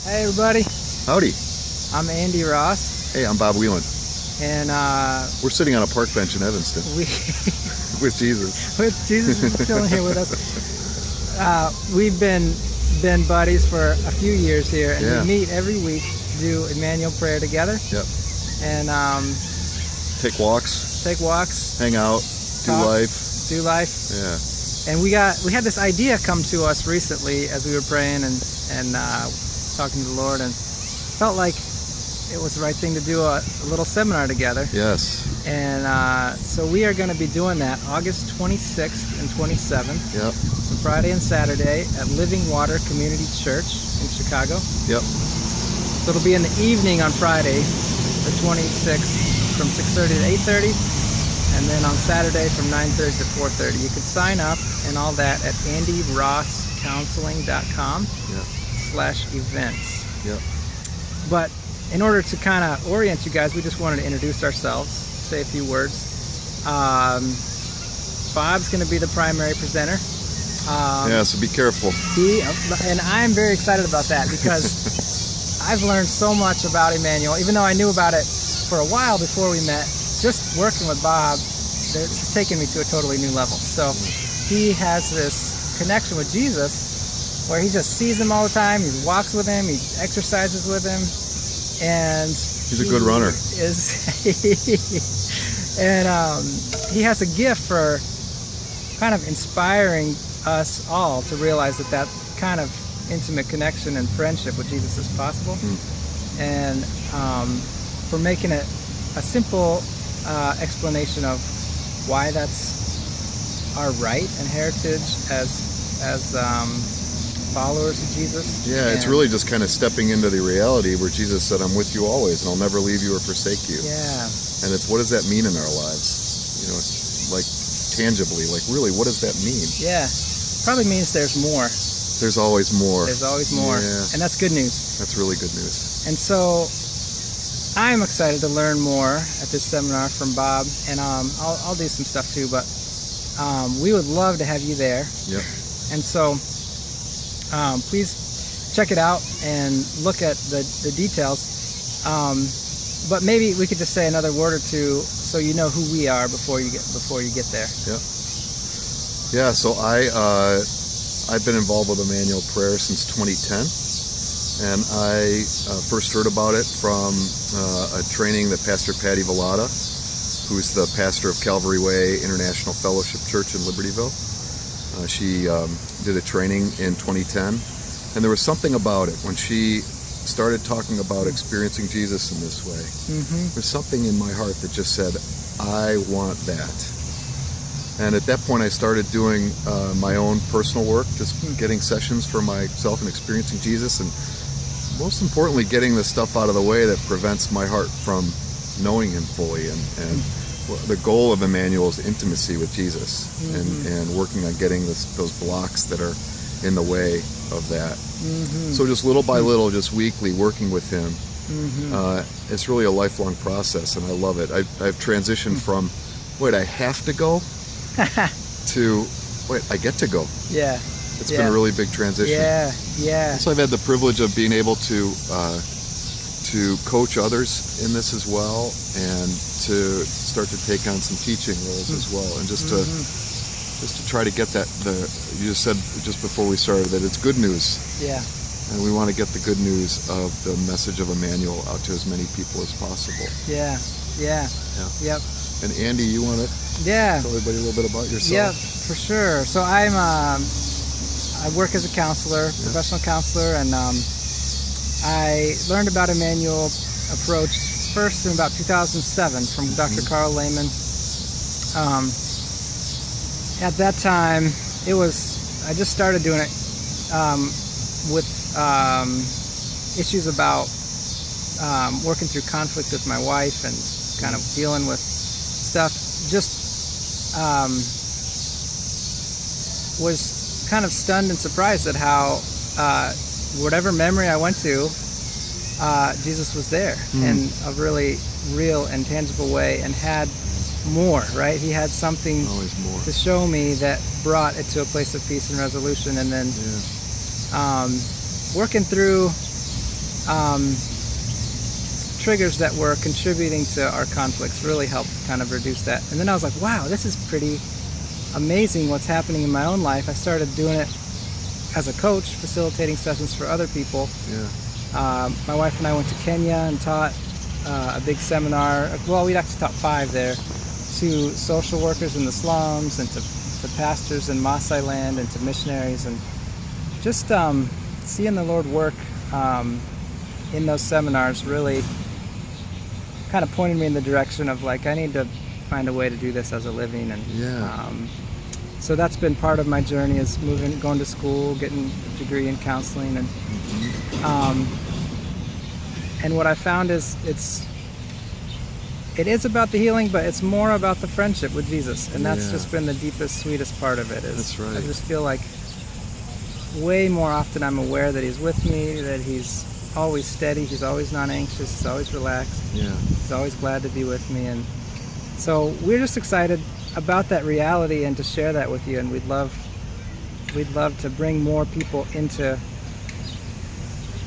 Hey everybody, Howdy. I'm Andy Ross, Hey, I'm Bob Wieland. and We're sitting on a park bench in Evanston we with Jesus. with Jesus is chilling here with us. We've been buddies for a few years here, and Yeah. we meet every week to do Immanuel Prayer together, Yep. and Take walks, take walks, hang out, do Talk. life. do life. Yeah. And we had this idea come to us recently as we were praying and talking to the Lord, and felt like it was the right thing to do a little seminar together. Yes. And so we are going to be doing that August 26th and 27th, Yep. so Friday and Saturday at Living Water Community Church in Chicago. Yep. So it'll be in the evening on Friday, the 26th, from 6:30 to 8:30, and then on Saturday from 9:30 to 4:30. You can sign up and all that at andyrosscounseling.com/events. Yep. But in order to kind of orient you guys, we just wanted to introduce ourselves, say a few words. Bob's going to be the primary presenter. Yeah, so be careful. And I'm very excited about that because I've learned so much about Immanuel, even though I knew about it for a while before we met. Just working with Bob, it's taken me to a totally new level. So he has this connection with Jesus where he just sees him all the time, he walks with him, he exercises with him, and He's a good runner. He has a gift for kind of inspiring us all to realize that kind of intimate connection and friendship with Jesus is possible, and for making it a simple explanation of why that's our right and heritage as followers of Jesus. Yeah, it's really just kind of stepping into the reality where Jesus said, I'm with you always and I'll never leave you or forsake you. Yeah. And it's, what does that mean in our lives? You know, like tangibly, like really, what does that mean? Yeah. Probably means there's more. There's always more. There's always more. Yeah. And that's good news. That's really good news. And so I'm excited to learn more at this seminar from Bob, and I'll do some stuff too, but we would love to have you there. Yep. And so please check it out and look at the details. But maybe we could just say another word or two so you know who we are before you get there. Yeah. Yeah. So I've been involved with Immanuel Prayer since 2010, and I first heard about it from a training that Pastor Patty Vallada, who's the pastor of Calvary Way International Fellowship Church in Libertyville. She did a training in 2010, and there was something about it when she started talking about experiencing Jesus in this way. There's something in my heart that just said, I want that. And at that point I started doing my own personal work, just getting sessions for myself and experiencing Jesus, and most importantly getting the stuff out of the way that prevents my heart from knowing him fully. And the goal of Immanuel is intimacy with Jesus, and working on getting those blocks that are in the way of that. So just little by little, just weekly working with him. It's really a lifelong process, and I love it. I've transitioned from, wait, I have to go, to, wait, I get to go. Yeah. It's been a really big transition. Yeah. So I've had the privilege of being able to coach others in this as well, and to start to take on some teaching roles as well, and just to try to get that. You just said just before we started that it's good news. Yeah. And we want to get the good news of the message of Immanuel out to as many people as possible. Yeah. Yep. And Andy, you want to tell everybody a little bit about yourself? Yeah, for sure. So I work as a counselor, professional counselor, and I learned about Immanuel approach first in about 2007 from Dr. Carl Lehman. At that time, I just started doing it with issues about working through conflict with my wife and kind of dealing with stuff. Just was kind of stunned and surprised at how whatever memory I went to, Jesus was there in a really real and tangible way, and had more, right? He had something to show me that brought it to a place of peace and resolution. And then working through triggers that were contributing to our conflicts really helped kind of reduce that. And then I was like, wow, this is pretty amazing what's happening in my own life. I started doing it as a coach, facilitating sessions for other people. Yeah. My wife and I went to Kenya and taught a big seminar. Well, we'd actually taught 5 there, to social workers in the slums and to pastors in Maasai land and to missionaries, and just seeing the Lord work in those seminars really kind of pointed me in the direction of like, I need to find a way to do this as a living. And so that's been part of my journey, is going to school, getting a degree in counseling, and what I found is it is about the healing, but it's more about the friendship with Jesus, and that's just been the deepest, sweetest part of it. That's right. I just feel like way more often I'm aware that He's with me, that He's always steady, He's always not anxious, He's always relaxed. Yeah. He's always glad to be with me, and so we're just excited about that reality and to share that with you, and we'd love to bring more people into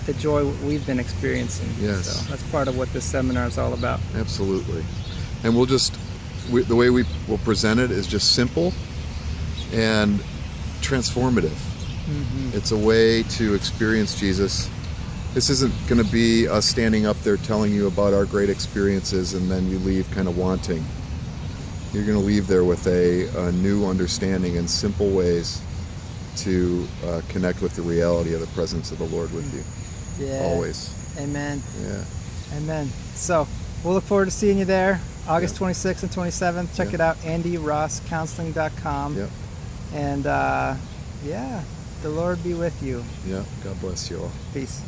the joy we've been experiencing. Yes. So that's part of what this seminar is all about. Absolutely. And the way we will present it is just simple and transformative. Mm-hmm. It's a way to experience Jesus. This isn't going to be us standing up there telling you about our great experiences and then you leave kind of wanting. You're going to leave there with a new understanding and simple ways to connect with the reality of the presence of the Lord with you. Yeah. Always. Amen. Yeah. Amen. So we'll look forward to seeing you there, August 26th and 27th. Check it out, AndyRossCounseling.com. Yep. And the Lord be with you. Yeah. God bless you all. Peace.